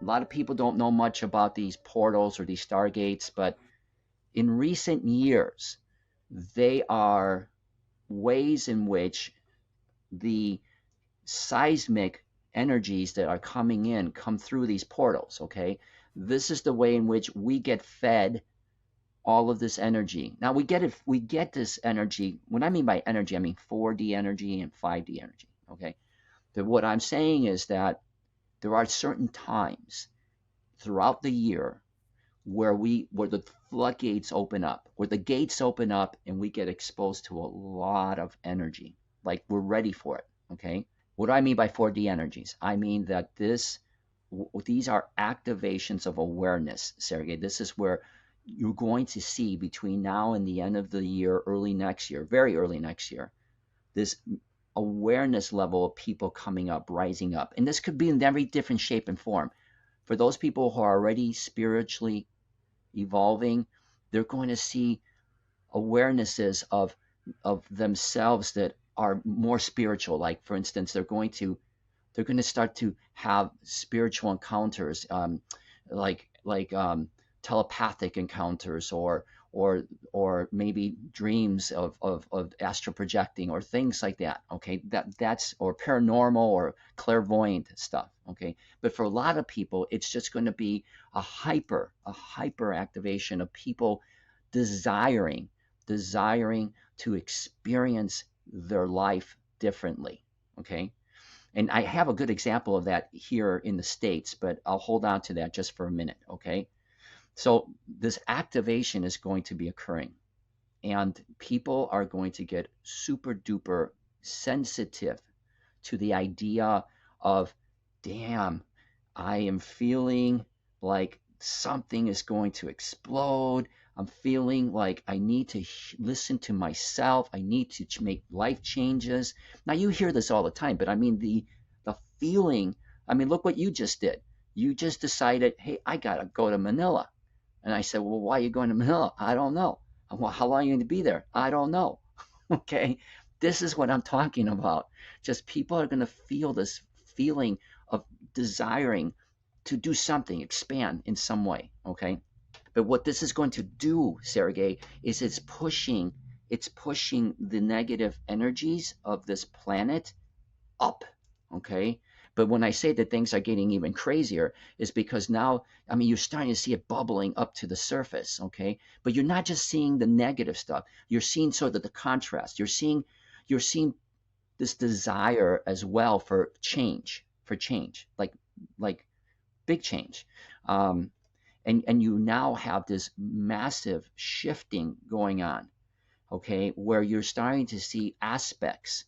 A lot of people don't know much about these portals or these stargates, but in recent years, they are ways in which the seismic energies that are coming in come through these portals. Okay, this is the way in which we get fed all of this energy. Now we get this energy. When I mean by energy, I mean 4D energy and 5D energy. Okay, but what I'm saying is that there are certain times throughout the year where the floodgates open up, where the gates open up, and we get exposed to a lot of energy. Like we're ready for it. Okay. What do I mean by 4D energies? I mean that these are activations of awareness, Sergey. This is where you're going to see between now and the end of the year, early next year, very early next year, this awareness level of people coming up, rising up. And this could be in every different shape and form. For those people who are already spiritually evolving, they're going to see awarenesses of themselves that are more spiritual. Like for instance, they're going to start to have spiritual encounters, like telepathic encounters, or maybe dreams of astral projecting or things like that. Okay, that's or paranormal or clairvoyant stuff. Okay, but for a lot of people, it's just going to be a hyper activation of people desiring to experience their life differently. Okay, and I have a good example of that here in the States, but I'll hold on to that just for a minute. Okay, so this activation is going to be occurring, and people are going to get super duper sensitive to the idea of, damn, I am feeling like something is going to explode. I'm feeling like I need to listen to myself. I need to make life changes. Now you hear this all the time, but I mean the feeling. I mean, look what you just did. You just decided, hey, I gotta go to Manila. And I said, well, why are you going to Manila? I don't know. Well, how long are you going to be there? I don't know. Okay. This is what I'm talking about. Just people are going to feel this feeling of desiring to do something, expand in some way. Okay. But what this is going to do, Sergey, is it's pushing the negative energies of this planet up. Okay. But when I say that things are getting even crazier, is because now, I mean, you're starting to see it bubbling up to the surface. Okay. But you're not just seeing the negative stuff. You're seeing sort of the contrast. You're seeing this desire as well for change, like big change. Um, and you now have this massive shifting going on. Okay. Where you're starting to see aspects,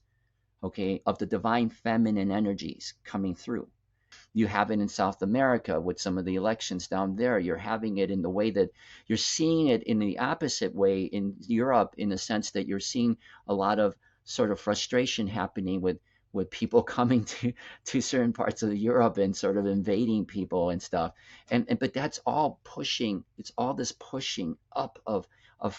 okay, of the divine feminine energies coming through. You have it in South America with some of the elections down there. You're having it in the way that you're seeing it in the opposite way in Europe, in the sense that you're seeing a lot of sort of frustration happening with people coming to certain parts of Europe and sort of invading people and stuff. And but that's all pushing, it's all this pushing up of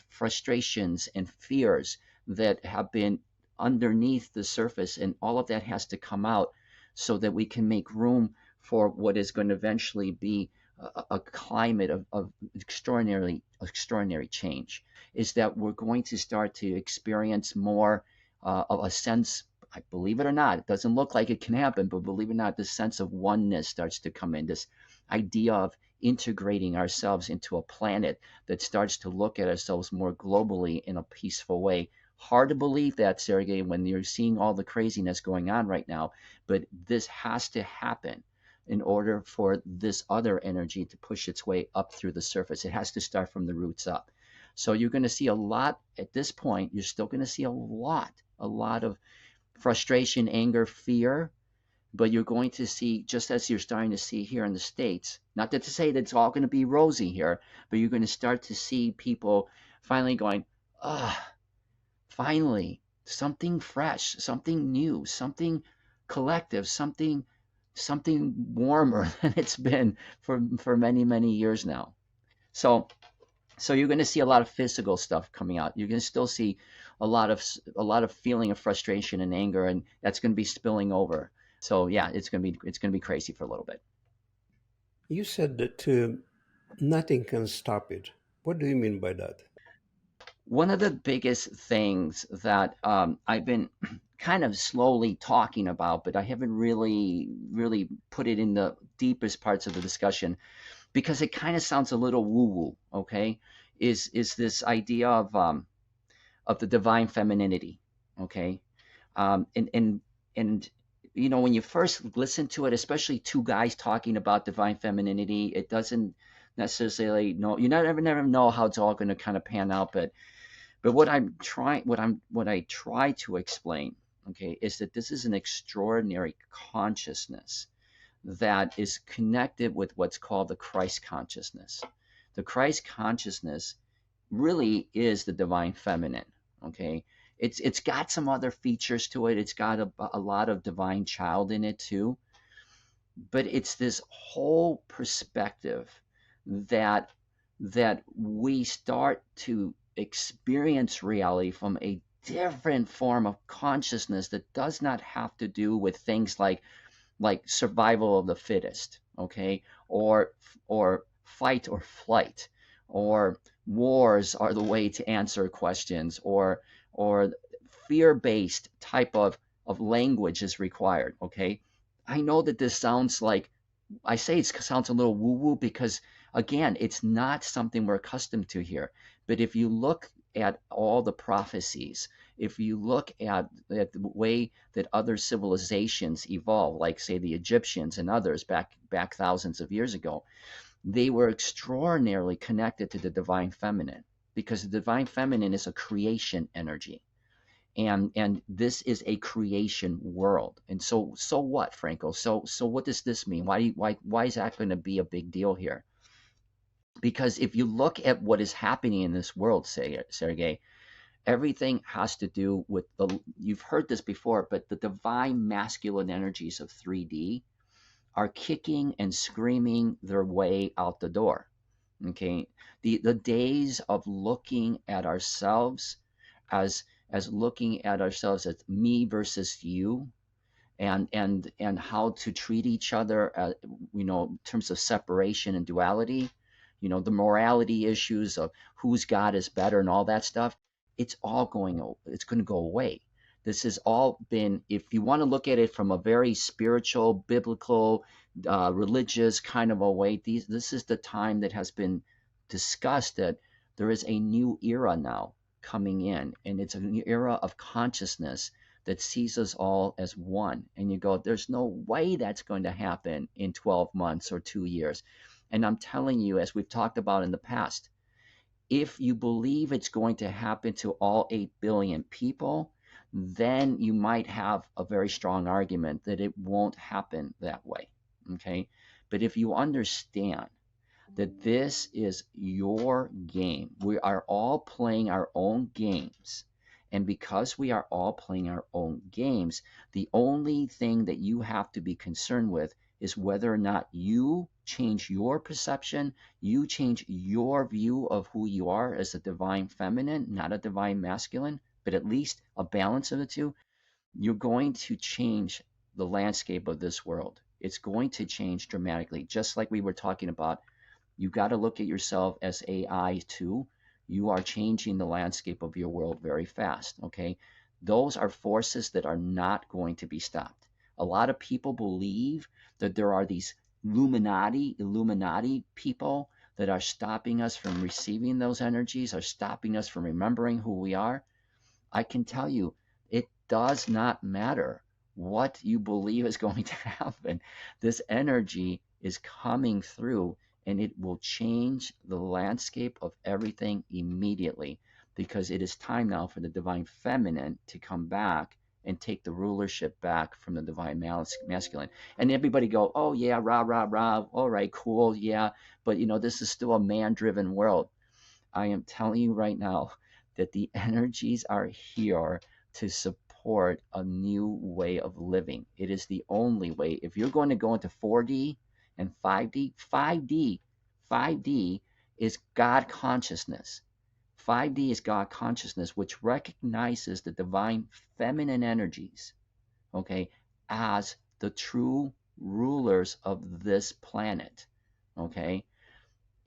frustrations and fears that have been underneath the surface, and all of that has to come out so that we can make room for what is going to eventually be a climate of extraordinary change. Is that we're going to start to experience more of a sense, I believe it or not, it doesn't look like it can happen, but believe it or not, this sense of oneness starts to come in, this idea of integrating ourselves into a planet that starts to look at ourselves more globally in a peaceful way. Hard to believe that, Sergey, when you're seeing all the craziness going on right now, but this has to happen in order for this other energy to push its way up through the surface. It has to start from the roots up. So you're going to see a lot at this point. You're still going to see a lot of frustration, anger, fear, but you're going to see, just as you're starting to see here in the States, not that to say that it's all going to be rosy here, but you're going to start to see people finally going, ah, finally, something fresh, something new, something collective, something warmer than it's been for many years now. So you're going to see a lot of physical stuff coming out. You're going to still see a lot of feeling of frustration and anger, and that's going to be spilling over. So yeah, it's going to be crazy for a little bit. You said that nothing can stop it. What do you mean by that? One of the biggest things that I've been kind of slowly talking about, but I haven't really put it in the deepest parts of the discussion because it kind of sounds a little woo-woo, okay? Is this idea of the divine femininity, okay? And you know, when you first listen to it, especially two guys talking about divine femininity, it doesn't necessarily know, you never know how it's all going to kind of pan out. But what I try to explain, okay, is that this is an extraordinary consciousness that is connected with what's called the Christ consciousness. The Christ consciousness really is the divine feminine. Okay, it's got some other features to it. It's got a lot of divine child in it too, but it's this whole perspective that we start to experience reality from a different form of consciousness that does not have to do with things like survival of the fittest, okay, or fight or flight, or wars are the way to answer questions, or fear-based type of language is required, okay. I know that this sounds like, I say it sounds a little woo-woo because again, it's not something we're accustomed to here. But if you look at all the prophecies, if you look at the way that other civilizations evolved, like say the Egyptians and others back thousands of years ago, they were extraordinarily connected to the divine feminine because the divine feminine is a creation energy. And this is a creation world. And so what, Franco? So what does this mean? Why is that going to be a big deal here? Because if you look at what is happening in this world, Sergey, everything has to do with you've heard this before, but the divine masculine energies of 3D are kicking and screaming their way out the door. Okay. The days of looking at ourselves as looking at ourselves as me versus you, and how to treat each other, in terms of separation and duality, the morality issues of whose God is better and all that stuff, it's going to go away. This has all been, if you want to look at it from a very spiritual, biblical, religious kind of a way, this is the time that has been discussed, that there is a new era now coming in, and it's a new era of consciousness that sees us all as one. And you go, there's no way that's going to happen in 12 months or 2 years. And I'm telling you, as we've talked about in the past, if you believe it's going to happen to all 8 billion people, then you might have a very strong argument that it won't happen that way. Okay. But if you understand that this is your game. We are all playing our own games. And because we are all playing our own games, the only thing that you have to be concerned with is whether or not you change your perception, you change your view of who you are as a divine feminine, not a divine masculine, but at least a balance of the two. You're going to change the landscape of this world. It's going to change dramatically, just like we were talking about. You got to look at yourself as AI too. You are changing the landscape of your world very fast. Okay. Those are forces that are not going to be stopped. A lot of people believe that there are these Illuminati people that are stopping us from receiving those energies, are stopping us from remembering who we are. I can tell you, it does not matter what you believe is going to happen. This energy is coming through, and it will change the landscape of everything immediately, because it is time now for the divine feminine to come back and take the rulership back from the divine masculine. And everybody go, oh yeah, rah, rah, rah. All right, cool. Yeah. But this is still a man driven world. I am telling you right now that the energies are here to support a new way of living. It is the only way. If you're going to go into 4D and 5D is God consciousness. 5D is God consciousness, which recognizes the divine feminine energies, okay, as the true rulers of this planet. Okay,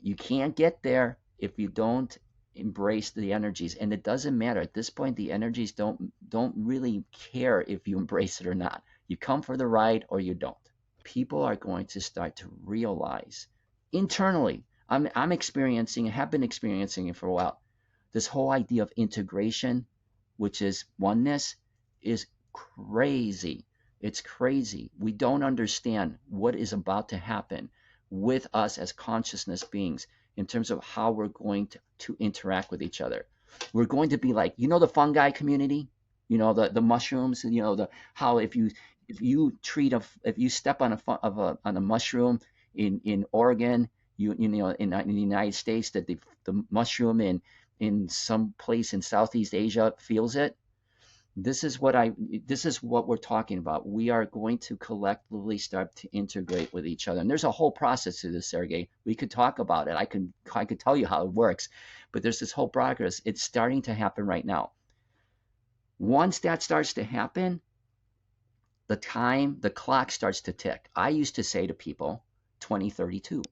you can't get there if you don't embrace the energies, and it doesn't matter at this point. The energies don't really care if you embrace it or not. You come for the ride or you don't. People are going to start to realize internally. I'm experiencing, have been experiencing it for a while. This whole idea of integration, which is oneness, is crazy. It's crazy. We don't understand what is about to happen with us as consciousness beings in terms of how we're going to interact with each other. We're going to be like, the fungi community, the mushrooms, the how if you step on a mushroom in Oregon, in the United States, that the mushroom in some place in Southeast Asia feels it. This is what we're talking about. We are going to collectively start to integrate with each other. And there's a whole process to this, Sergey. We could talk about it. I could tell you how it works, but there's this whole progress. It's starting to happen right now. Once that starts to happen, the clock starts to tick. I used to say to people, 2032.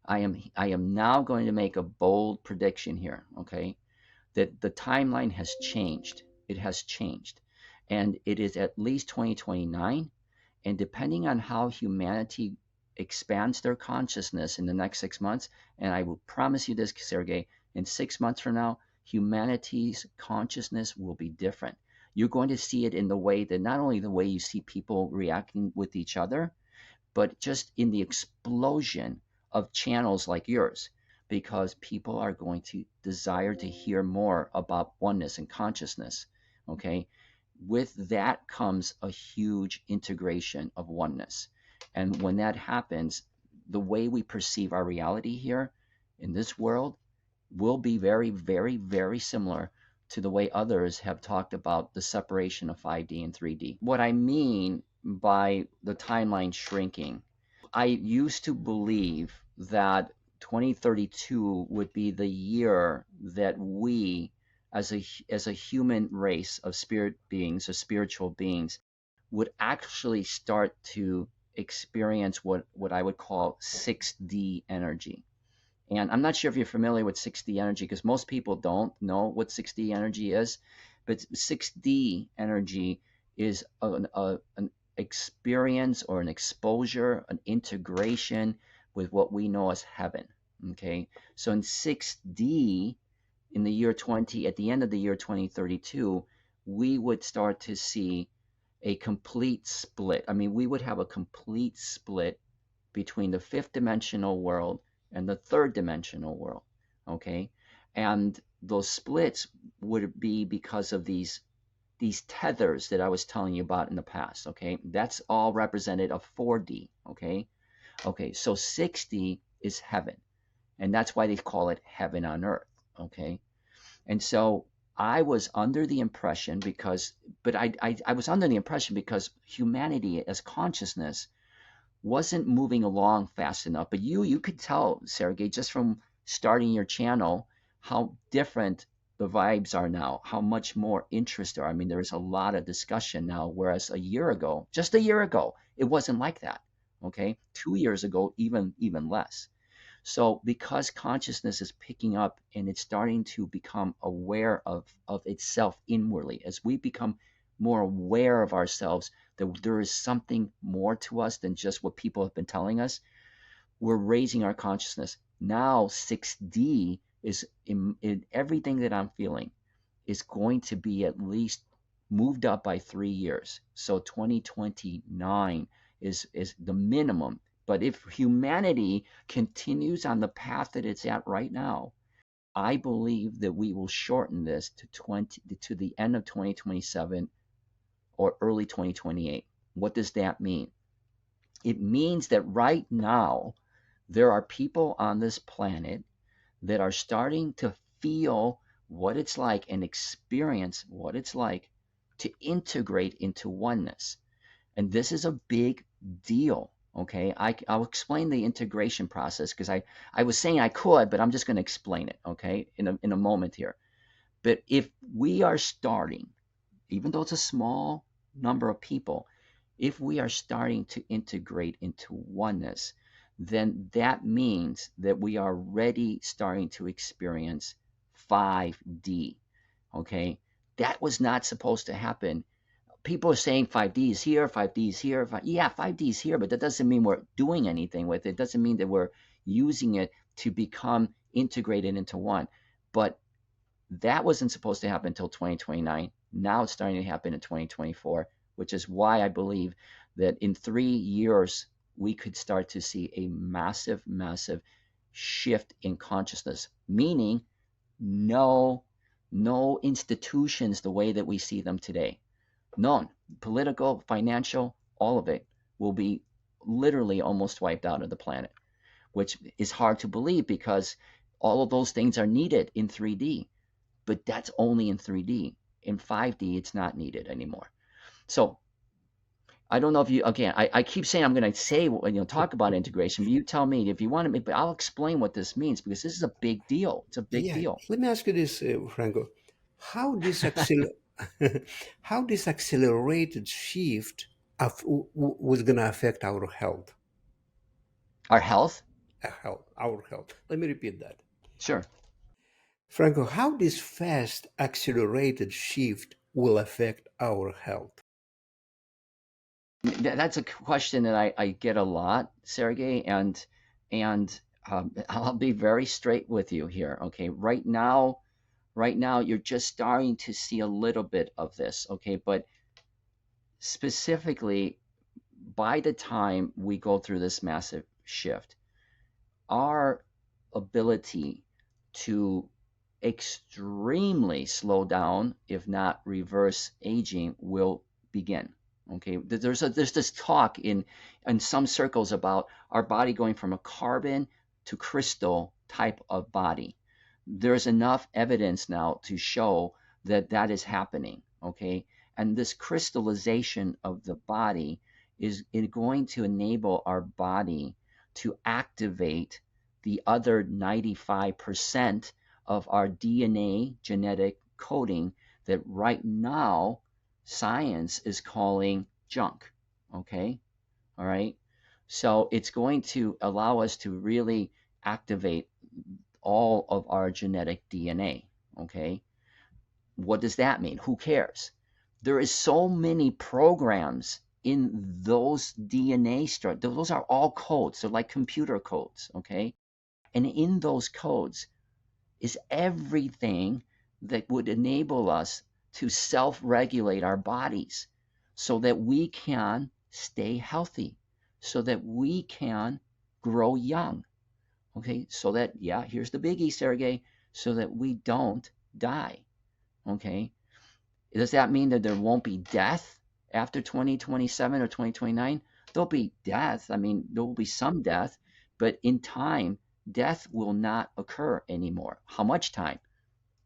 I am now going to make a bold prediction here, okay? That the timeline has changed. It has changed. And it is at least 2029. And depending on how humanity expands their consciousness in the next 6 months, and I will promise you this, Sergey, in 6 months from now, humanity's consciousness will be different. You're going to see it in the way that not only the way you see people reacting with each other, but just in the explosion of channels like yours, because people are going to desire to hear more about oneness and consciousness. Okay. With that comes a huge integration of oneness. And when that happens, the way we perceive our reality here in this world will be very, very, very similar to the way others have talked about the separation of 5D and 3D. What I mean by the timeline shrinking, I used to believe that 2032 would be the year that we, as a human race of spirit beings, of spiritual beings, would actually start to experience what I would call 6D energy. And I'm not sure if you're familiar with 6D energy, because most people don't know what 6D energy is. But 6D energy is an experience or an exposure, an integration with what we know as heaven. Okay. So in 6D, in the year 20, at the end of the year 2032, we would start to see a complete split. I mean, we would have a complete split between the fifth dimensional world and the third dimensional world. Okay. And those splits would be because of these tethers that I was telling you about in the past. Okay. That's all represented of 4D. Okay. Okay. So 6D is heaven. And that's why they call it heaven on earth. Okay. And so I was under the impression I was under the impression because humanity as consciousness wasn't moving along fast enough. But you could tell, Sergey, just from starting your channel, how different the vibes are now, how much more interest there are. I mean, there's a lot of discussion now, whereas just a year ago, it wasn't like that. Okay, 2 years ago, even less. So because consciousness is picking up and it's starting to become aware of itself inwardly, as we become more aware of ourselves, that there is something more to us than just what people have been telling us, we're raising our consciousness. Now 6D is in everything that I'm feeling is going to be at least moved up by 3 years. So 2029 is the minimum. But if humanity continues on the path that it's at right now, I believe that we will shorten this to the end of 2027 or early 2028. What does that mean? It means that right now there are people on this planet that are starting to feel what it's like and experience what it's like to integrate into oneness. And this is a big deal. Okay, I'll explain the integration process, because I was saying I could, but I'm just going to explain it, okay, in a moment here. But if we are starting, even though it's a small number of people, if we are starting to integrate into oneness, then that means that we are already starting to experience 5D. Okay, that was not supposed to happen. People are saying 5D is here, 5D is here. Yeah, 5D is here, but that doesn't mean we're doing anything with it. It doesn't mean that we're using it to become integrated into one. But that wasn't supposed to happen until 2029. Now it's starting to happen in 2024, which is why I believe that in 3 years, we could start to see a massive, massive shift in consciousness, meaning no, no institutions the way that we see them today. None. Political, financial, all of it will be literally almost wiped out of the planet, which is hard to believe because all of those things are needed in 3D, but that's only in 3D. In 5D, it's not needed anymore. So I don't know if you, again, I keep saying I'm going to say, talk about integration, but you tell me if you want to, but I'll explain what this means because this is a big deal. It's a big Yeah, deal. let me ask you this, Franco. How this accel- how this accelerated shift was going to affect our health? Our health? Our health. Let me repeat that. Sure. Franco, how this fast accelerated shift will affect our health? That's a question that I get a lot, Sergey, and I'll be very straight with you here. Okay, right now you're just starting to see a little bit of this. Okay, but specifically, by the time we go through this massive shift, our ability to extremely slow down, if not reverse aging, will begin. Okay, there's this talk in some circles about our body going from a carbon to crystal type of body. There's enough evidence now to show that that is happening. Okay, and this crystallization of the body is going to enable our body to activate the other 95% of our DNA genetic coding that right now science is calling junk. Okay. All right. So it's going to allow us to really activate all of our genetic DNA. Okay. What does that mean? Who cares? There is so many programs in those DNA structures. Those are all codes. They're like computer codes. Okay. And in those codes is everything that would enable us to self-regulate our bodies so that we can stay healthy, so that we can grow young. Okay, so that, yeah, here's the biggie, Sergey, so that we don't die. Okay, does that mean that there won't be death after 2027 or 2029? There'll be death. I mean, there will be some death, but in time, death will not occur anymore. How much time?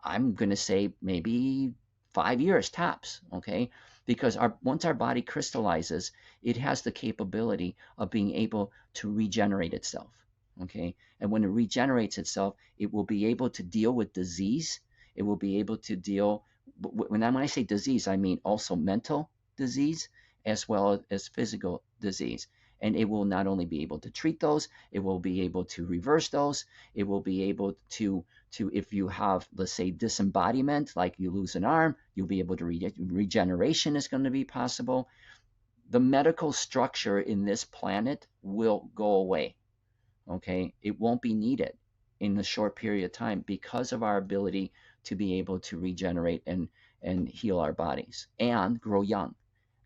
I'm going to say maybe 5 years tops, okay? Because once our body crystallizes, it has the capability of being able to regenerate itself, okay? And when it regenerates itself, it will be able to deal with disease. It will be able to deal, when I say disease, I mean also mental disease as well as physical disease. And it will not only be able to treat those, it will be able to reverse those. It will be able to if you have, let's say, disembodiment, like you lose an arm, you'll be able to regeneration is going to be possible. The medical structure in this planet will go away. Okay, it won't be needed in a short period of time because of our ability to be able to regenerate and heal our bodies and grow young.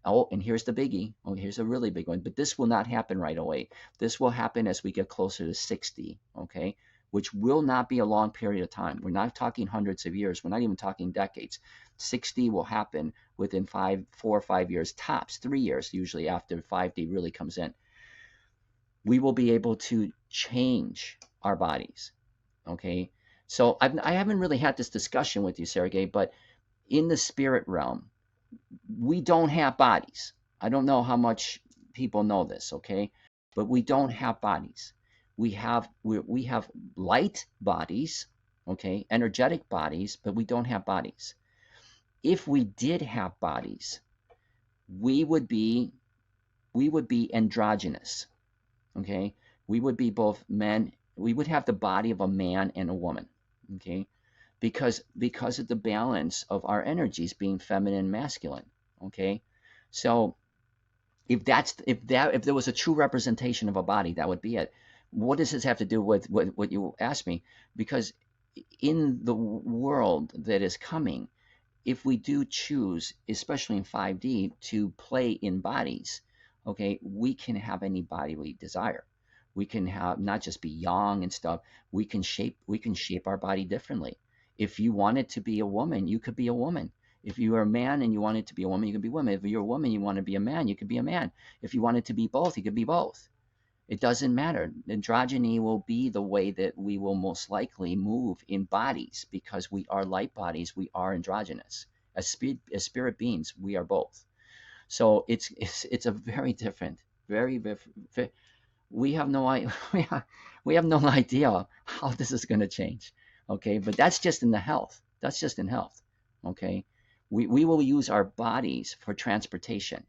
Oh, and here's the biggie. Oh, here's a really big one. But this will not happen right away. This will happen as we get closer to 60, okay? Which will not be a long period of time. We're not talking hundreds of years. We're not even talking decades. 60 will happen within 4 or 5 years, tops 3 years, usually after 5D really comes in. We will be able to change our bodies, okay? So I haven't really had this discussion with you, Sergey, but in the spirit realm, we don't have bodies. I don't know how much people know this, okay? But we don't have bodies. We have light bodies, okay, energetic bodies, but we don't have bodies. If we did have bodies, we would be androgynous, okay? We would be both men. We would have the body of a man and a woman. Okay, because of the balance of our energies being feminine and masculine. Okay, so if there was a true representation of a body, that would be it. What does this have to do with what you asked me? Because in the world that is coming, if we do choose, especially in 5D, to play in bodies, okay, we can have any body we desire. We can have not just be young and stuff. We can shape our body differently. If you wanted to be a woman, you could be a woman. If you are a man and you wanted to be a woman, you could be a woman. If you're a woman, you want to be a man, you could be a man. If you wanted to be both, you could be both. It doesn't matter. Androgyny will be the way that we will most likely move in bodies because we are light bodies. We are androgynous. As spirit beings, we are both. So it's a very different, very, we have no we have no idea how this is going to change. Okay, but that's just in the health. That's just in health. Okay, we will use our bodies for transportation.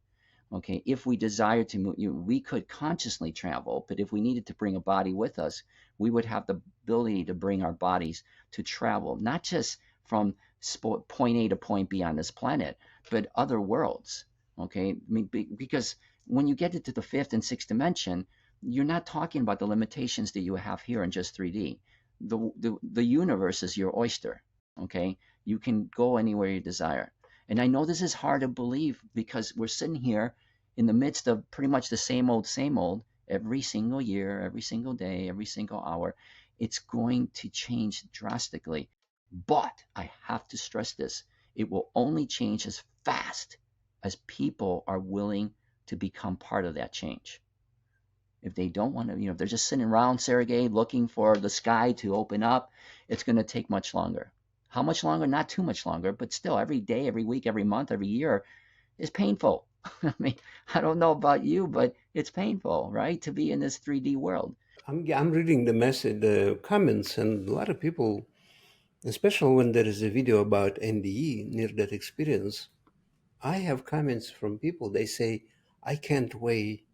Okay, if we desire to move, we could consciously travel, but if we needed to bring a body with us, we would have the ability to bring our bodies to travel, not just from point A to point B on this planet, but other worlds. Okay, I mean, because when you get into the fifth and sixth dimension, you're not talking about the limitations that you have here in just 3D. The universe is your oyster. Okay, you can go anywhere you desire. And I know this is hard to believe because we're sitting here in the midst of pretty much the same old, every single year, every single day, every single hour. It's going to change drastically. But I have to stress this, it will only change as fast as people are willing to become part of that change. If they don't want to, if they're just sitting around, Sergey, looking for the sky to open up, it's going to take much longer. How much longer? Not too much longer, but still, every day, every week, every month, every year is painful. I mean, I don't know about you, but it's painful, right? To be in this 3D world. I'm reading the message, the comments, and a lot of people, especially when there is a video about NDE, near death experience, I have comments from people. They say, I can't wait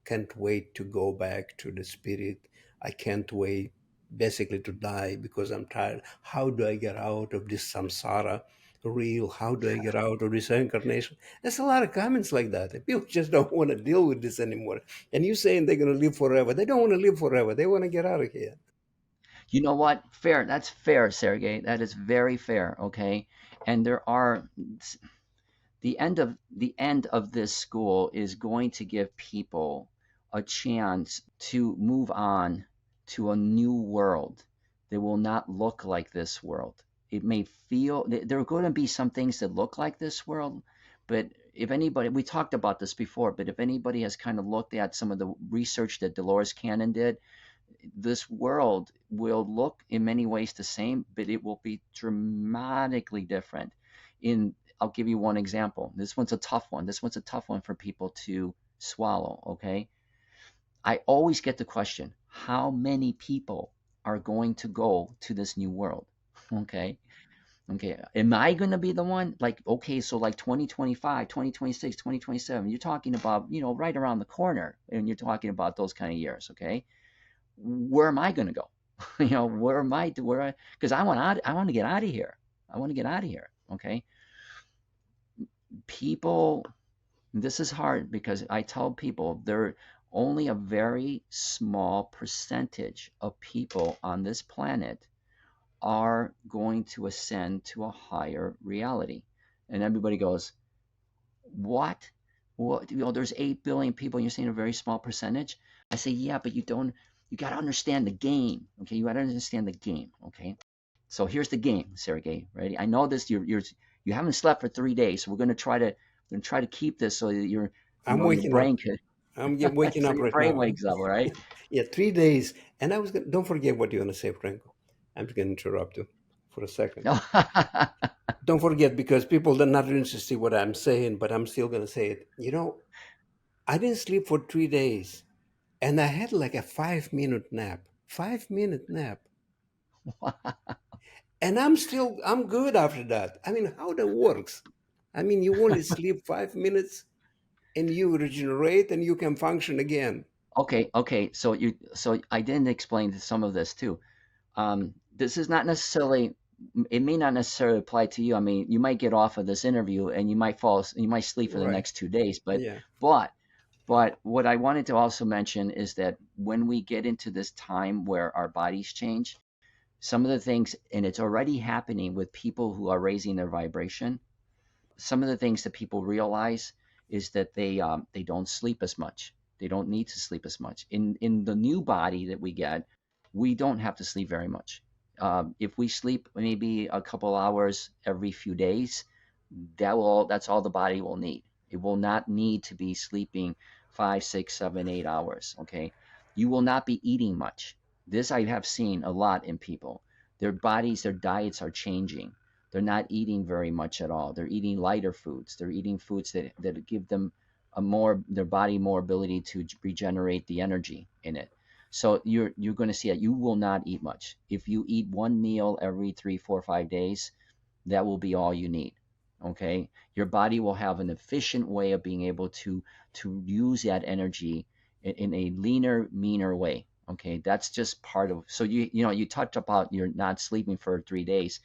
to go back to the spirit. I can't wait basically to die because I'm tired. How do I get out of this samsara real? How do I get out of this incarnation? There's a lot of comments like that. People just don't want to deal with this anymore. And you saying they're going to live forever. They don't want to live forever. They want to get out of here. You know what? Fair. That's fair, Sergey. That is very fair. Okay. And there are the end of this school is going to give people a chance to move on to a new world that will not look like this world. It may feel there are going to be some things that look like this world, but if anybody, we talked about this before, but if anybody has kind of looked at some of the research that Dolores Cannon did, this world will look in many ways the same, but it will be dramatically different. In I'll give you one example. This one's a tough one. This one's a tough one for people to swallow, okay? I always get the question, how many people are going to go to this new world? Okay? Okay, am I going to be the one? Like, okay, so like 2025, 2026, 2027, you're talking about, right around the corner, and you're talking about those kind of years, okay? Where am I going to go? Where am I? Because I want to get out of here. I want to get out of here. Okay. People, this is hard because I tell people there are only a very small percentage of people on this planet are going to ascend to a higher reality. And everybody goes, what? What? There's 8 billion people and you're saying a very small percentage? I say, yeah, but you got to understand the game. Okay. You got to understand the game. Okay. So here's the game, Sergey. Ready? I know this. You haven't slept for 3 days, so we're gonna try to keep this so that I'm your waking up. brain could, I'm waking so up your right brain now. wakes up. All right. Yeah, 3 days. And don't forget what you're going to say, Franco. I'm just going to interrupt you for a second. No. Don't forget, because people are not interested in what I'm saying, but I'm still going to say it. I didn't sleep for 3 days, and I had like a 5 minute nap. 5 minute nap. And I'm good after that. I mean, how that works? I mean, you only sleep 5 minutes and you regenerate and you can function again. Okay. So I didn't explain some of this too. This is not necessarily, it may not necessarily apply to you. I mean, you might get off of this interview and you might sleep for the Right. next 2 days, Yeah. but, but what I wanted to also mention is that when we get into this time where our bodies change, some of the things, and it's already happening with people who are raising their vibration, some of the things that people realize is that they don't sleep as much. They don't need to sleep as much. In the new body that we get, we don't have to sleep very much. If we sleep maybe a couple hours every few days, that's all the body will need. It will not need to be sleeping 5, 6, 7, 8 hours. Okay, you will not be eating much. This I have seen a lot in people. Their bodies, their diets are changing. They're not eating very much at all. They're eating lighter foods. They're eating foods that give them their body more ability to regenerate the energy in it. So you're going to see that you will not eat much. If you eat one meal every 3, 4, 5 days, that will be all you need. Okay, your body will have an efficient way of being able to use that energy in a leaner, meaner way. Okay, that's just part of. So you touched about you're not sleeping for 3 days.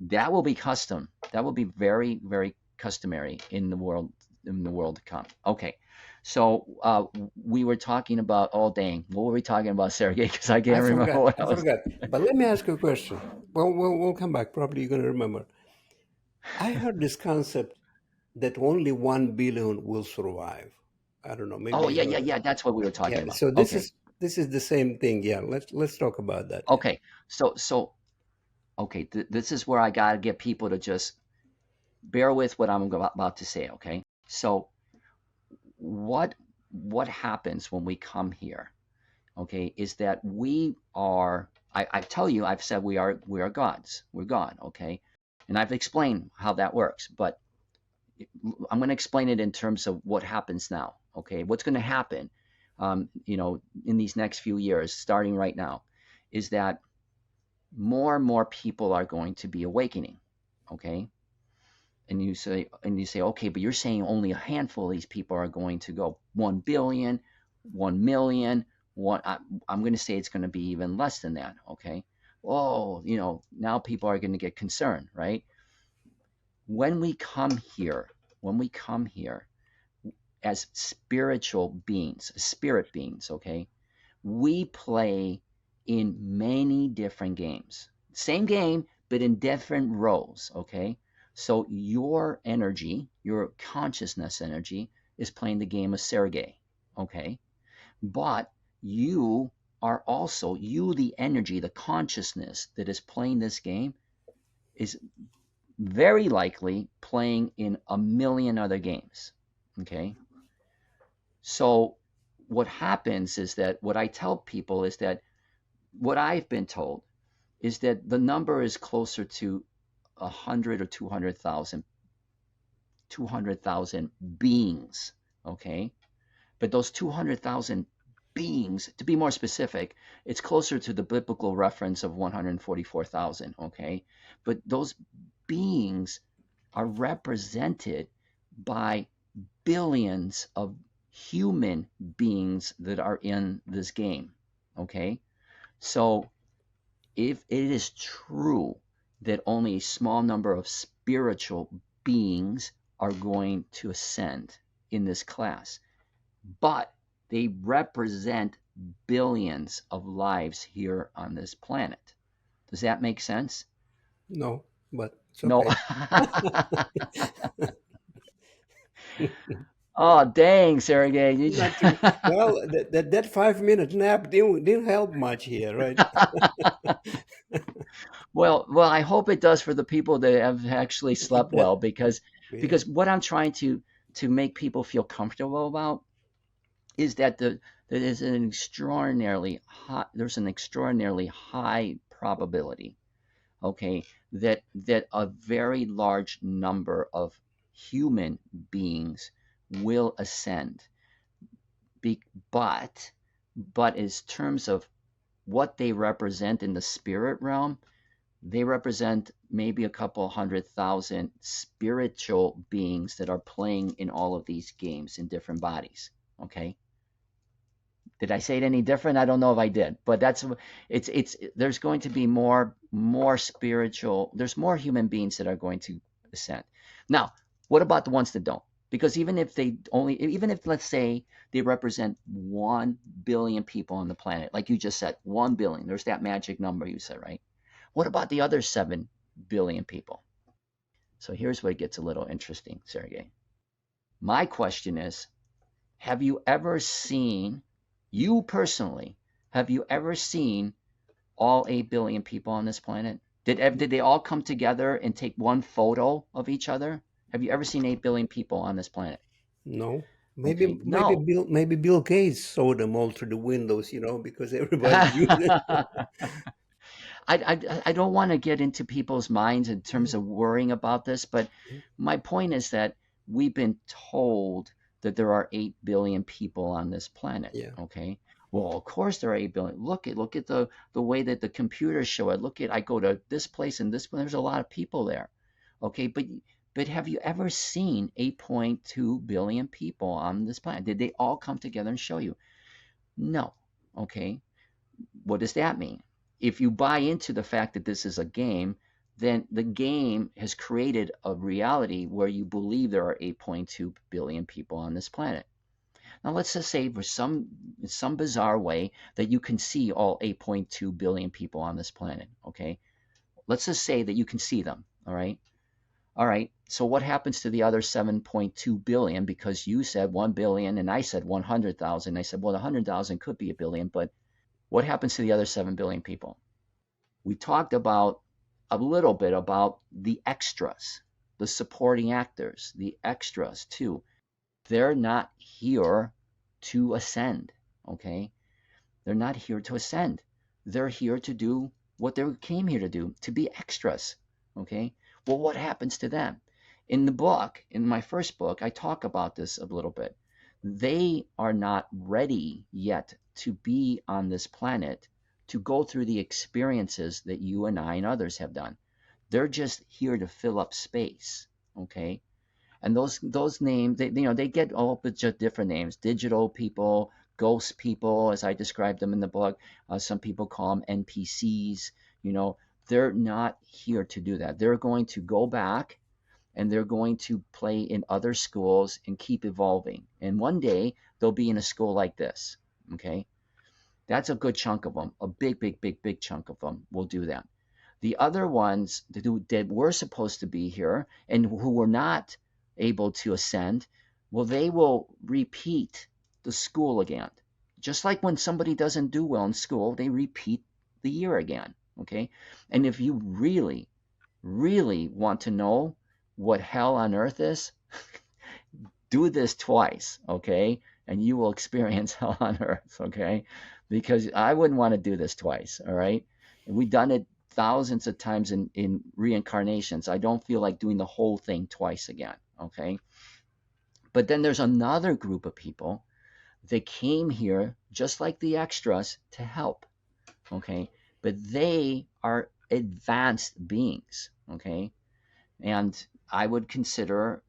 That will be custom. That will be very, very customary in the world to come. Okay. So we were talking about, oh dang, what were we talking about, Sergey? Because I I can't remember forgot. what I I was. forgot. But let me ask you a question. Well, we'll come back. Probably you're going to remember. I heard this concept that only 1 billion will survive. I don't know. Maybe Oh you yeah, heard yeah, it. yeah. That's what we were talking Yeah. about. So Okay. this is the same thing. Yeah. Let's talk about that. Yeah. Okay. So okay, this is where I gotta get people to just bear with what I'm about to say. Okay. So what what happens when we come here? Okay, is that we are. I tell you, I've said we are gods. We're God. Okay, and I've explained how that works, but I'm going to explain it in terms of what happens now. Okay, what's going to happen, in these next few years, starting right now, is that more and more people are going to be awakening. Okay, and you say, okay, but you're saying only a handful of these people are going to go 1 billion, 1 million. I'm going to say it's going to be even less than that. Okay, oh, now people are going to get concerned, right? When we come here, when we come here as spiritual beings, spirit beings, okay, we play in many different games. Same game, but in different roles, okay? So your energy, your consciousness energy, is playing the game of Sergey, okay? But you are also, the energy, the consciousness that is playing this game is very likely playing in a million other games, okay? So what happens is that what I tell people is that what I've been told is that the number is closer to 100 or 200,000 beings. Okay. But those 200,000 beings, to be more specific, it's closer to the biblical reference of 144,000. Okay. But those beings are represented by billions of human beings that are in this game. Okay. So if it is true that only a small number of spiritual beings are going to ascend in this class, but they represent billions of lives here on this planet. Does that make sense? No, but it's No. okay. Oh, dang, Sergey. Not too well. That 5 minute nap didn't help much here, right? Well, I hope it does for the people that have actually slept That well, because yeah. what I'm trying to make people feel comfortable about is that there's an extraordinarily high probability, okay, that a very large number of human beings will ascend. Be, but as terms of what they represent in the spirit realm, they represent maybe a couple 100,000 spiritual beings that are playing in all of these games in different bodies. Okay, Did I say it any different? I don't know if I did, but that's it's there's going to be more spiritual. There's more human beings that are going to ascend. Now, what about the ones that don't? Because even if let's say they represent 1 billion people on the planet, like you just said, 1 billion. There's that magic number you said, right? What about the other 7 billion people? So here's where it gets a little interesting, Sergey. My question is, have you ever seen, you personally, have you ever seen all 8 billion people on this planet? Did they all come together and take one photo of each other? Have you ever seen 8 billion people on this planet? No. Okay, Maybe no. Bill Gates saw them all through the windows, because everybody's using. I don't want to get into people's minds in terms of worrying about this, but Yeah. my point is that we've been told that there are 8 billion people on this planet. Yeah. Okay. Well, of course there are 8 billion. Look at the way that the computers show it. Look at, I go to this place and this place, there's a lot of people there. Okay. But have you ever seen 8.2 billion people on this planet? Did they all come together and show you? No. Okay. What does that mean? If you buy into the fact that this is a game, then the game has created a reality where you believe there are 8.2 billion people on this planet. Now let's just say for some bizarre way that you can see all 8.2 billion people on this planet, okay? Let's just say that you can see them, all right? All right. So what happens to the other 7.2 billion, because you said 1 billion and I said 100,000. I said, well, the 100,000 could be a billion, but what happens to the other 7 billion people? We talked about a little bit about the extras, the supporting actors, the extras too. They're not here to ascend, okay? They're not here to ascend. They're here to do what they came here to do, to be extras, okay? Well, what happens to them? In the book, in my first book, I talk about this a little bit. They are not ready yet to be on this planet to go through the experiences that you and I and others have done. They're just here to fill up space, okay? And those names, they get all just different names: digital people, ghost people, as I described them in the book. Some people call them NPCs. They're not here to do that. They're going to go back and they're going to play in other schools and keep evolving. And one day they'll be in a school like this. Okay, that's a good chunk of them. A big, big, big, big chunk of them will do that. The other ones that were supposed to be here and who were not able to ascend, well, they will repeat the school again. Just like when somebody doesn't do well in school, they repeat the year again. Okay. And if you really, really want to know what hell on earth is, do this twice, okay? And you will experience hell on earth, okay? Because I wouldn't want to do this twice, all right? And we've done it thousands of times in reincarnations. I don't feel like doing the whole thing twice again, okay? But then there's another group of people that came here just like the extras to help, okay? But they are advanced beings, okay? And I would consider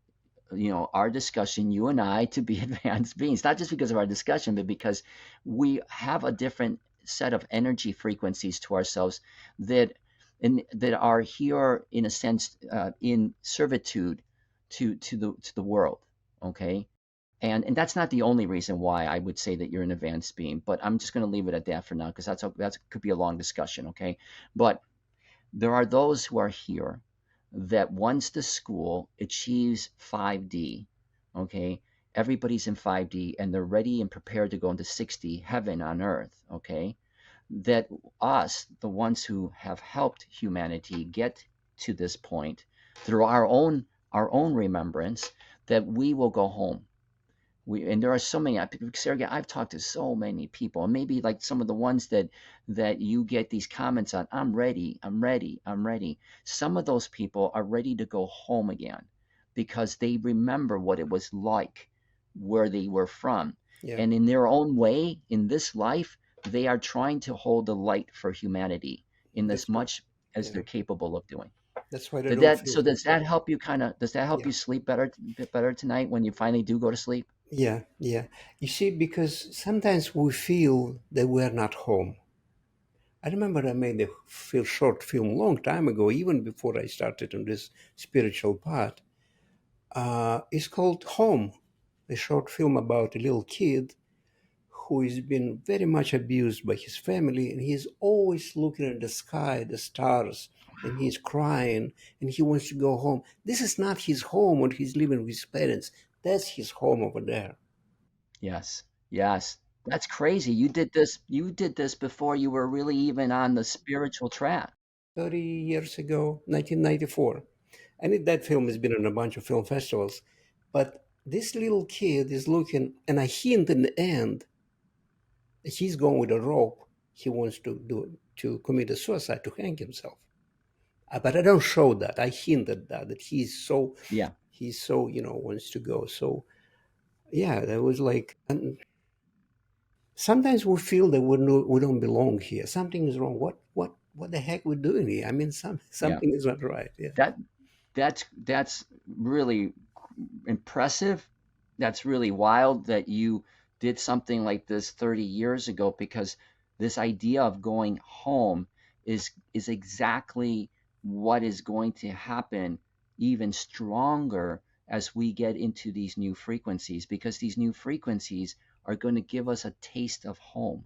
our discussion, you and I, to be advanced beings, not just because of our discussion, but because we have a different set of energy frequencies to ourselves that that are here in a sense in servitude to the world. Okay. And that's not the only reason why I would say that you're an advanced being, but I'm just going to leave it at that for now because that's could be a long discussion. Okay. But there are those who are here that once the school achieves 5D, okay, everybody's in 5D and they're ready and prepared to go into 6D, heaven on earth, okay, that us, the ones who have helped humanity get to this point through our own remembrance, that we will go home. And there are so many, Sergey, I've talked to so many people, and maybe like some of the ones that you get these comments on, I'm ready, I'm ready, I'm ready. Some of those people are ready to go home again because they remember what it was like where they were from. Yeah. And in their own way, in this life, they are trying to hold the light for humanity in as That's why. much as Yeah. they're capable of doing. That's why they Did don't that, feel. so does that help you does that help Yeah. you sleep better tonight when you finally do go to sleep? Yeah, yeah. You see, because sometimes we feel that we're not home. I remember I made a short film long time ago, even before I started on this spiritual path. It's called Home, a short film about a little kid who has been very much abused by his family, and he's always looking at the sky, the stars, and he's crying, and he wants to go home. This is not his home when he's living with his parents. That's his home over there. Yes. Yes. That's crazy. You did this before you were really even on the spiritual track. 30 years ago, 1994. That film has been on a bunch of film festivals. But this little kid is looking, and I hint in the end that he's going with a rope. He wants to commit a suicide, to hang himself. But I don't show that. I hint at that Yeah. he's so, wants to go. So yeah, that was like, and sometimes we feel that we don't belong here. Something is wrong. What the heck we're doing here? I mean, Yeah. something is not right. Yeah. That that's really impressive. That's really wild that you did something like this 30 years ago, because this idea of going home is exactly what is going to happen even stronger as we get into these new frequencies, because these new frequencies are going to give us a taste of home.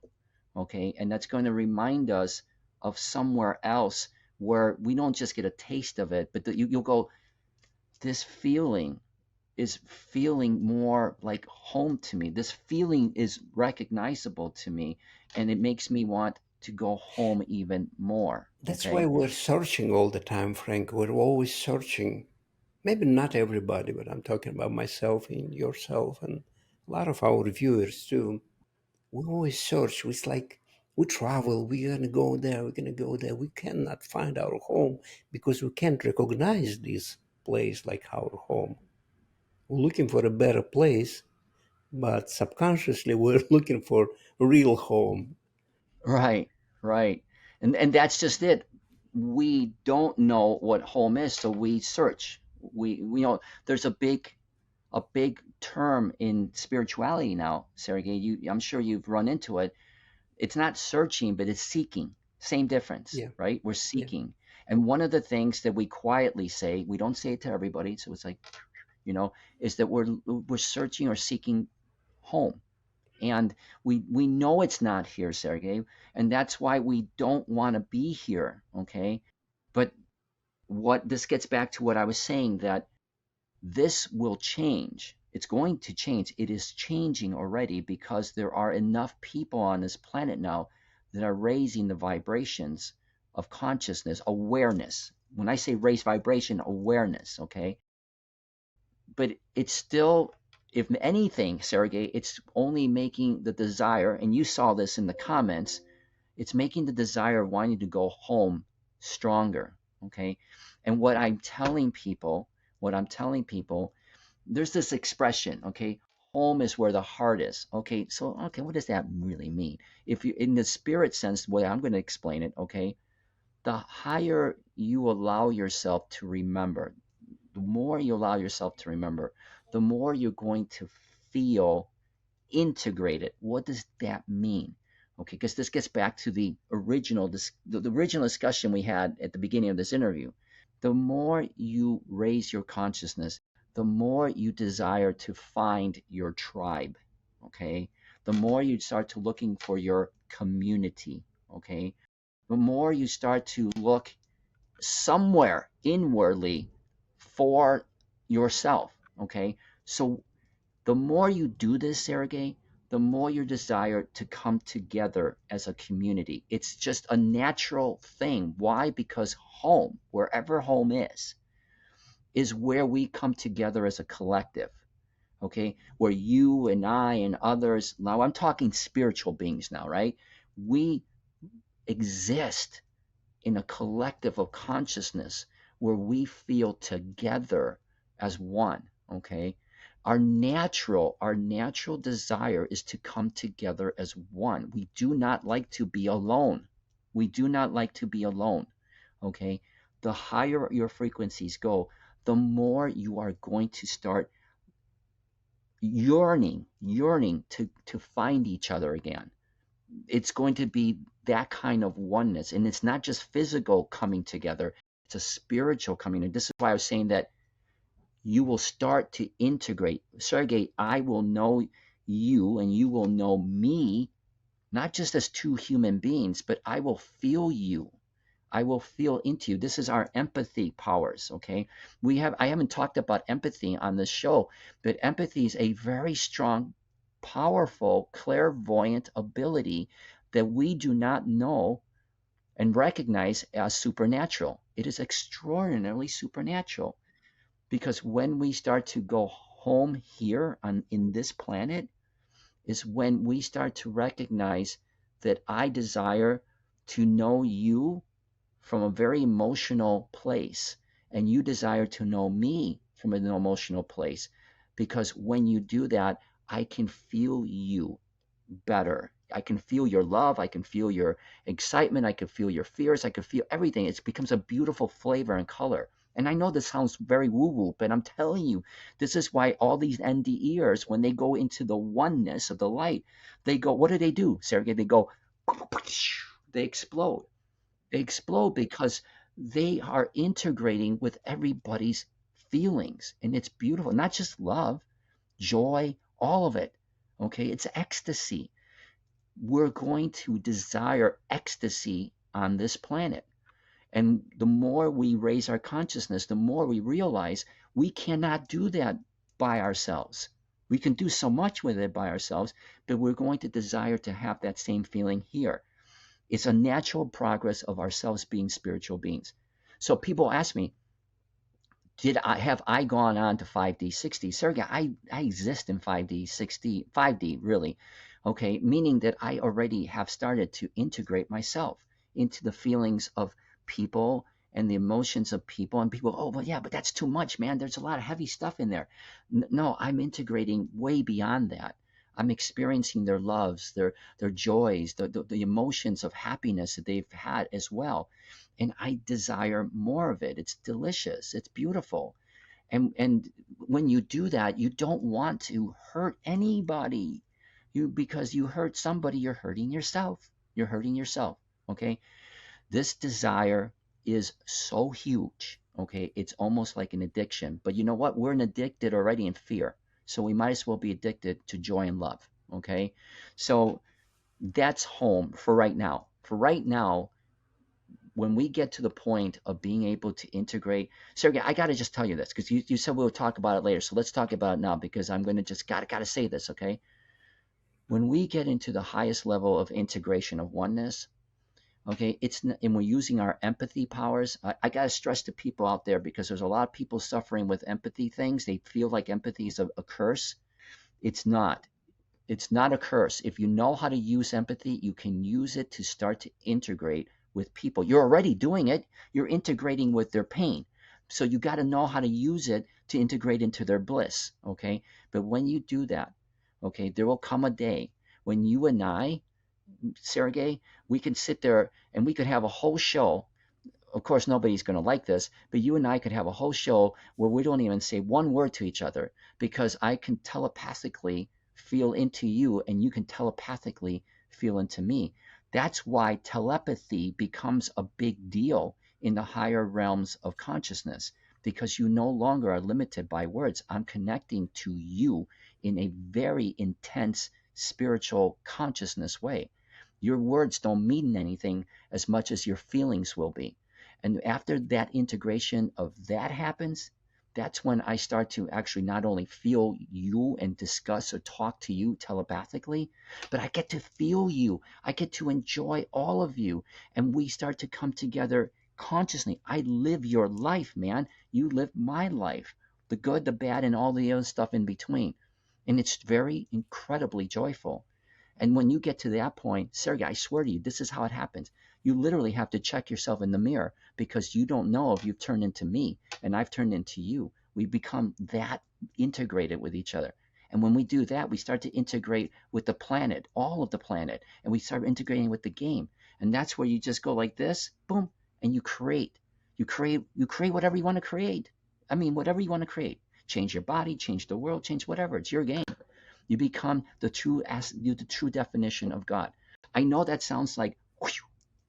Okay, and that's going to remind us of somewhere else where we don't just get a taste of it, but that you'll go, this feeling is feeling more like home to me. This feeling is recognizable to me, and it makes me want to go home even more. That's why Okay. we're searching all the time, Frank. We're always searching. Maybe not everybody, but I'm talking about myself and yourself and a lot of our viewers too. We always search. It's like we travel, we're going to go there, we're going to go there. We cannot find our home because we can't recognize this place like our home. We're looking for a better place, but subconsciously we're looking for a real home. Right, right. And that's just it. We don't know what home is, so we search. We know there's a big term in spirituality now, Sergey. I'm sure you've run into it. It's not searching, but it's seeking. Same difference, Yeah, right? We're yeah. seeking. And one of the things that we quietly say, we don't say it to everybody, so it's like, is that we're searching or seeking home. And we know it's not here, Sergey, and that's why we don't want to be here, okay? But what this gets back to what I was saying, that this will change. It's going to change. It is changing already, because there are enough people on this planet now that are raising the vibrations of consciousness, awareness. When I say raise vibration, awareness, okay? But it's still, if anything, Sergey, it's only making the desire, and you saw this in the comments, it's making the desire of wanting to go home stronger, okay? And what I'm telling people, there's this expression, okay? Home is where the heart is. Okay, so okay, what does that really mean? If you, in the spirit sense, the way I'm going to explain it, okay, the higher you allow yourself to remember, the more you allow yourself to remember, the more you're going to feel integrated. What does that mean? Okay, because this gets back to the original discussion we had at the beginning of this interview. The more you raise your consciousness, the more you desire to find your tribe. Okay, the more you start to looking for your community. Okay, the more you start to look somewhere inwardly for yourself. Okay, so the more you do this, Sergey, the more you desire to come together as a community. It's just a natural thing. Why? Because home, wherever home is where we come together as a collective. Okay, where you and I and others, now I'm talking spiritual beings now, right? We exist in a collective of consciousness where we feel together as one. Okay, our natural desire is to come together as one. We do not like to be alone. We do not like to be alone. Okay, the higher your frequencies go, the more you are going to start yearning to find each other again. It's going to be that kind of oneness. And it's not just physical coming together, it's a spiritual coming. And this is why I was saying that you will start to integrate. Sergey, I will know you and you will know me, not just as two human beings, but I will feel you. I will feel into you. This is our empathy powers, okay? I haven't talked about empathy on this show, but empathy is a very strong, powerful, clairvoyant ability that we do not know and recognize as supernatural. It is extraordinarily supernatural because when we start to go home here in this planet is when we start to recognize that I desire to know you from a very emotional place, and you desire to know me from an emotional place. Because when you do that, I can feel you better. I can feel your love. I can feel your excitement. I can feel your fears. I can feel everything. It becomes a beautiful flavor and color. And I know this sounds very woo-woo, but I'm telling you, this is why all these NDEers, when they go into the oneness of the light, they go, what do, Sergey? They go, they explode. They explode because they are integrating with everybody's feelings. And it's beautiful. Not just love, joy, all of it. Okay, it's ecstasy. We're going to desire ecstasy on this planet. And the more we raise our consciousness, the more we realize we cannot do that by ourselves. We can do so much with it by ourselves, but we're going to desire to have that same feeling here. It's a natural progress of ourselves being spiritual beings. So people ask me, have I gone on to 5D, 6D? Sergey, I exist in 5D, 6D, 5D really. Okay, meaning that I already have started to integrate myself into the feelings of people and the emotions of people. And people, oh, well, yeah, but that's too much, man. There's a lot of heavy stuff in there. No, I'm integrating way beyond that. I'm experiencing their loves, their joys, the emotions of happiness that they've had as well. And I desire more of it. It's delicious. It's beautiful. And when you do that, you don't want to hurt anybody. Because you hurt somebody, you're hurting yourself. You're hurting yourself. Okay? This desire is so huge. Okay? It's almost like an addiction. But you know what? We're addicted already in fear. So we might as well be addicted to joy and love. Okay? So that's home for right now. For right now, when we get to the point of being able to integrate, Sergey, I got to just tell you this because you said we'll talk about it later. So let's talk about it now because I'm going to just got to say this, okay? When we get into the highest level of integration of oneness, okay, and we're using our empathy powers. I got to stress to people out there because there's a lot of people suffering with empathy things. They feel like empathy is a curse. It's not. It's not a curse. If you know how to use empathy, you can use it to start to integrate with people. You're already doing it. You're integrating with their pain. So you got to know how to use it to integrate into their bliss, okay? But when you do that, okay, there will come a day when you and I, Sergey, we can sit there and we could have a whole show. Of course, nobody's going to like this, but you and I could have a whole show where we don't even say one word to each other because I can telepathically feel into you and you can telepathically feel into me. That's why telepathy becomes a big deal in the higher realms of consciousness because you no longer are limited by words. I'm connecting to you in a very intense spiritual consciousness way. Your words don't mean anything as much as your feelings will be. And after that integration of that happens, that's when I start to actually not only feel you and discuss or talk to you telepathically, but I get to feel you. I get to enjoy all of you. And we start to come together consciously. I live your life, man. You live my life, the good, the bad, and all the other stuff in between. And it's very incredibly joyful. And when you get to that point, Sergey, I swear to you, this is how it happens. You literally have to check yourself in the mirror because you don't know if you've turned into me and I've turned into you. We become that integrated with each other. And when we do that, we start to integrate with the planet, all of the planet, and we start integrating with the game. And that's where you just go like this, boom, and you create. You create whatever you want to create. I mean, whatever you want to create. Change your body, change the world, change whatever. It's your game. You become the true definition of God. I know that sounds like, whew,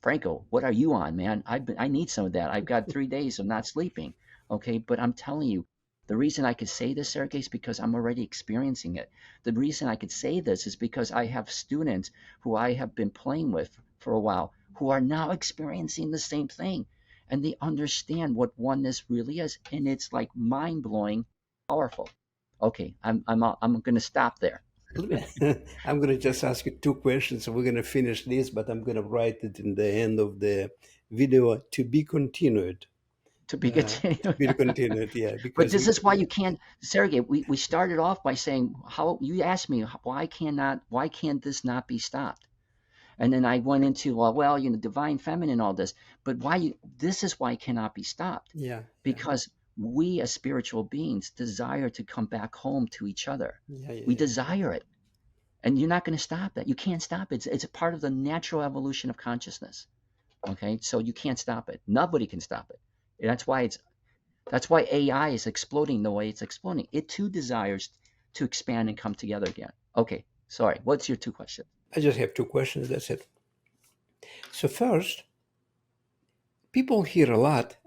Franco, what are you on, man? I need some of that. I've got 3 days of not sleeping. Okay, but I'm telling you, the reason I could say this, Sergey, is because I'm already experiencing it. The reason I could say this is because I have students who I have been playing with for a while who are now experiencing the same thing, and they understand what oneness really is, and it's like mind blowing, powerful. Okay, I'm going to stop there. I'm going to just ask you two questions. We're going to finish this, but I'm going to write it in the end of the video, to be continued. To be continued. To be continued, yeah, But because this is why you can't, Sergey. We started off by saying, how you asked me, why can't this not be stopped? And then I went into, well, divine feminine, all this. But this is why it cannot be stopped. yeah, yeah, Because we as spiritual beings desire to come back home to each other. yeah, yeah, We yeah. desire it. And you're not going to stop that. You can't stop it. It's a part of the natural evolution of consciousness. Okay. So you can't stop it. Nobody can stop it. That's why AI is exploding the way it's exploding. It too desires to expand and come together again. Okay. Sorry. What's your two questions? I just have two questions. That's it. So first, people hear a lot,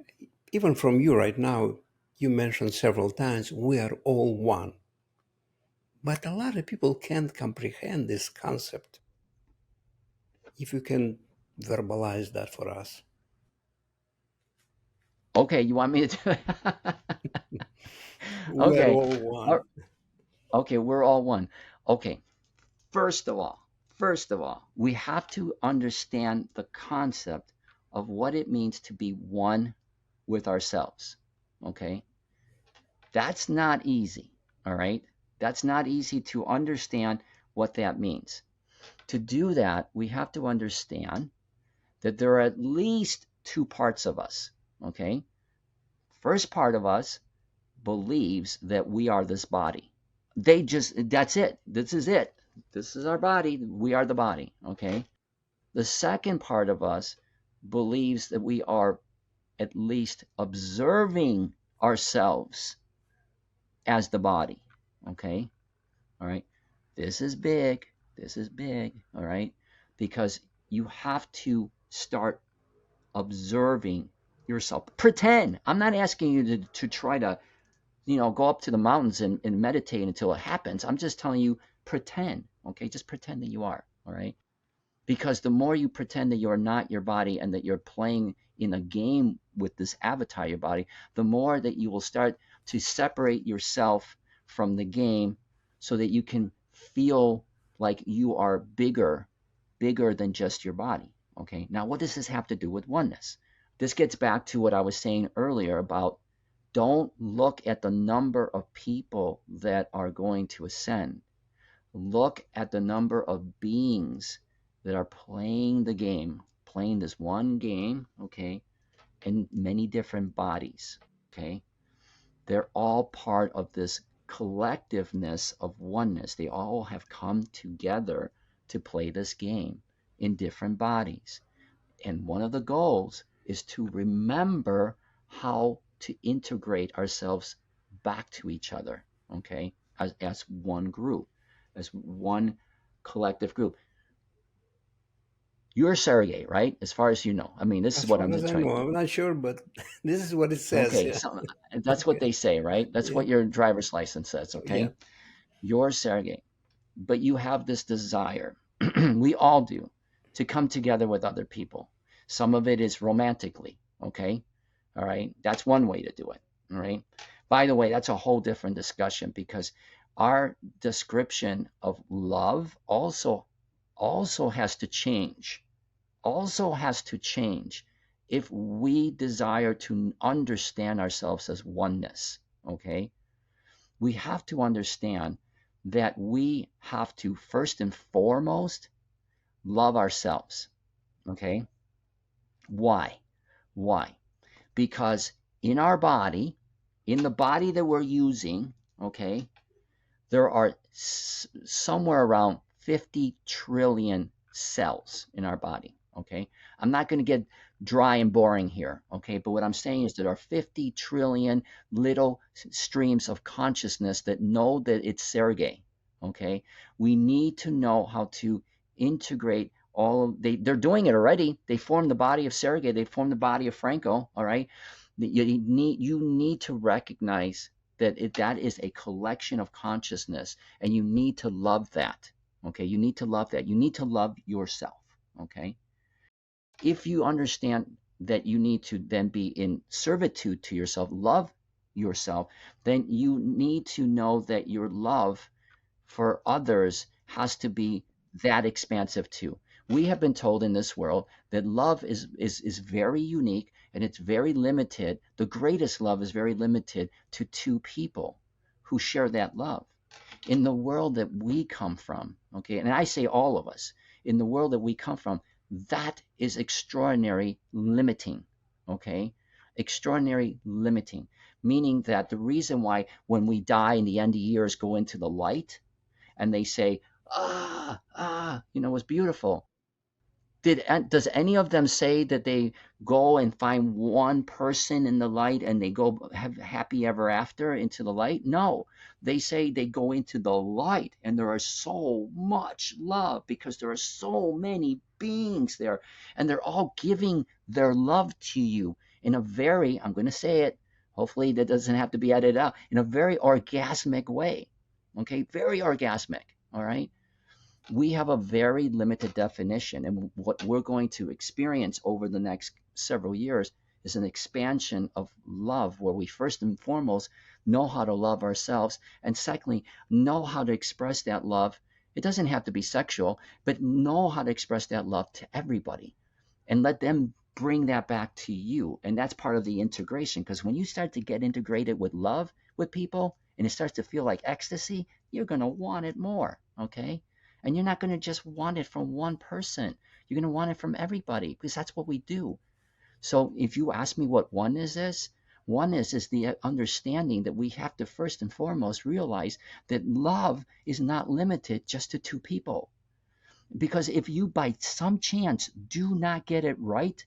even from you right now. You mentioned several times, we are all one. But a lot of people can't comprehend this concept. If you can verbalize that for us. Okay. You want me to do it? We are Okay. all one. Okay. We're all one. Okay. First of all, we have to understand the concept of what it means to be one with ourselves. Okay. That's not easy. All right. That's not easy to understand what that means. To do that, we have to understand that there are at least two parts of us. Okay. First part of us believes that we are this body. That's it. This is it. This is our body. We are the body. Okay. The second part of us believes that we are at least observing ourselves as the body. Okay. All right. This is big. This is big. All right. Because you have to start observing yourself. Pretend. I'm not asking you to try to, go up to the mountains and meditate until it happens. I'm just telling you, pretend. Okay. Just pretend that you are. All right. Because the more you pretend that you're not your body and that you're playing in a game with this avatar, your body, the more that you will start to separate yourself from the game so that you can feel like you are bigger than just your body. Okay. Now, what does this have to do with oneness? This gets back to what I was saying earlier about don't look at the number of people that are going to ascend. Look at the number of beings that are playing the game, playing this one game, okay, in many different bodies, okay? They're all part of this collectiveness of oneness. They all have come together to play this game in different bodies. And one of the goals is to remember how to integrate ourselves back to each other, okay, as one group, as one collective group. You're Sergey, right? As far as you know. I mean, this As is what far I'm as I trying know, to. I'm not sure, but this is what it says. Okay, Yeah. so that's what Okay. they say, right? That's Yeah. what your driver's license says, Yeah. okay? You're Sergey, but you have this desire. We all do, to come together with other people. Some of it is romantically, okay? All right. That's one way to do it. All right. By the way, that's a whole different discussion because our description of love also has to change. Also has to change if we desire to understand ourselves as oneness. Okay. We have to understand that we have to first and foremost love ourselves. Okay. Why? Why? Because in our body, in the body that we're using, okay, there are somewhere around 50 trillion cells in our body, okay? I'm not going to get dry and boring here, okay? But what I'm saying is there are 50 trillion little streams of consciousness that know that it's Sergey, Okay, we need to know how to integrate all of, they're doing it already. They formed the body of Sergey, they formed the body of Franco. All right, you need to recognize that that is a collection of consciousness, and you need to love that. Okay, you need to love that. You need to love yourself. Okay, if you understand that you need to then be in servitude to yourself, love yourself, then you need to know that your love for others has to be that expansive too. We have been told in this world that love is very unique and it's very limited. The greatest love is very limited to two people who share that love. In the world that we come from, okay, and I say all of us, in the world that we come from, that is extraordinary limiting, okay? Extraordinary limiting, meaning that the reason why when we die in the end of years go into the light and they say, it was beautiful. Does any of them say that they go and find one person in the light and they go have happy ever after into the light? No, they say they go into the light and there is so much love because there are so many beings there and they're all giving their love to you in a very, I'm going to say it, hopefully that doesn't have to be edited out, in a very orgasmic way. Okay, very orgasmic. All right, we have a very limited definition. And what we're going to experience over the next several years is an expansion of love, where we first and foremost know how to love ourselves. And secondly, know how to express that love. It doesn't have to be sexual, but know how to express that love to everybody and let them bring that back to you. And that's part of the integration. Because when you start to get integrated with love with people and it starts to feel like ecstasy, you're going to want it more. Okay. And you're not going to just want it from one person. You're going to want it from everybody because that's what we do. So if you ask me what oneness is the understanding that we have to first and foremost realize that love is not limited just to two people. Because if you by some chance do not get it right,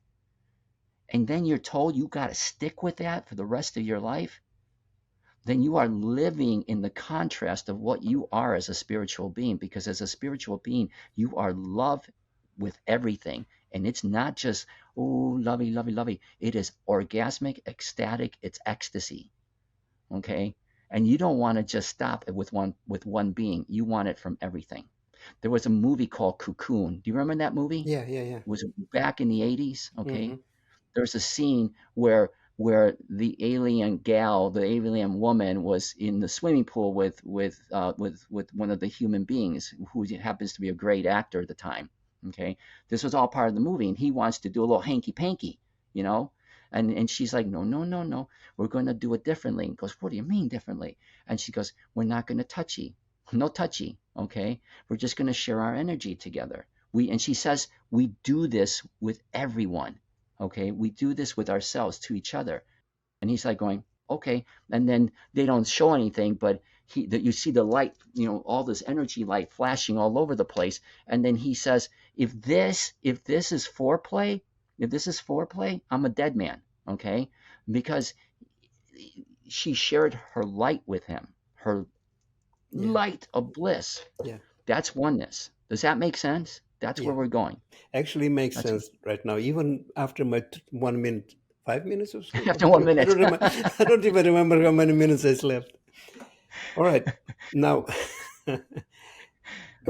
and then you're told you got to stick with that for the rest of your life, then you are living in the contrast of what you are as a spiritual being. Because as a spiritual being, you are love with everything. And it's not just, oh, lovey, lovey, lovey. It is orgasmic, ecstatic, it's ecstasy. Okay? And you don't want to just stop it with one being. You want it from everything. There was a movie called Cocoon. Do you remember that movie? Yeah, yeah, yeah. It was back in the 80s. Okay. Hmm. There's a scene where the alien gal, the alien woman, was in the swimming pool with one of the human beings who happens to be a great actor at the time. Okay, this was all part of the movie, and he wants to do a little hanky panky, you know, and she's like, no, no, no, no, we're going to do it differently. He goes, what do you mean differently? And she goes, we're not going to touchy, no touchy. Okay, we're just going to share our energy together. And she says we do this with everyone. Okay, we do this with ourselves to each other. And he's like going, okay. And then they don't show anything, but you see the light, all this energy light flashing all over the place. And then he says, if this is foreplay, I'm a dead man. Okay, because she shared her light with him, her Yeah, light of bliss. yeah, That's oneness. Does that make sense? That's yeah. where we're going. Actually makes That's sense right now. Even after my 1 minute, 5 minutes or so. after 1 minute. I don't even remember how many minutes I slept. All right, now,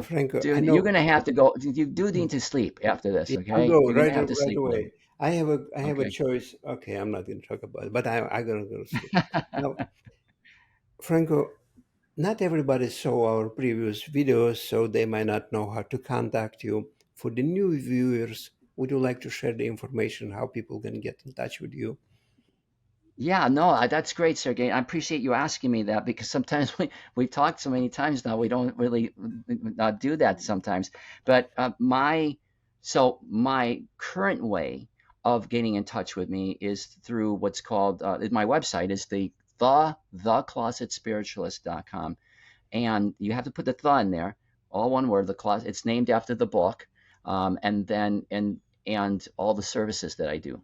Franco, I Dude, you're know. gonna have to go. You do Hmm. need to sleep after this, Yeah, I'll okay? go You're gonna right have to right sleep a little. away. I have a Okay. choice. Okay, I'm not going to talk about it, but I gotta go to sleep now. Franco, not everybody saw our previous videos, so they might not know how to contact you. For the new viewers, would you like to share the information how people can get in touch with you? Yeah, no, that's great, Sergey. I appreciate you asking me that because sometimes we've talked so many times now, we don't really do that sometimes. But my current way of getting in touch with me is through what's called my website is the closetspiritualist.com. And you have to put the in there, all one word. The closet. It's named after the book, and all the services that I do.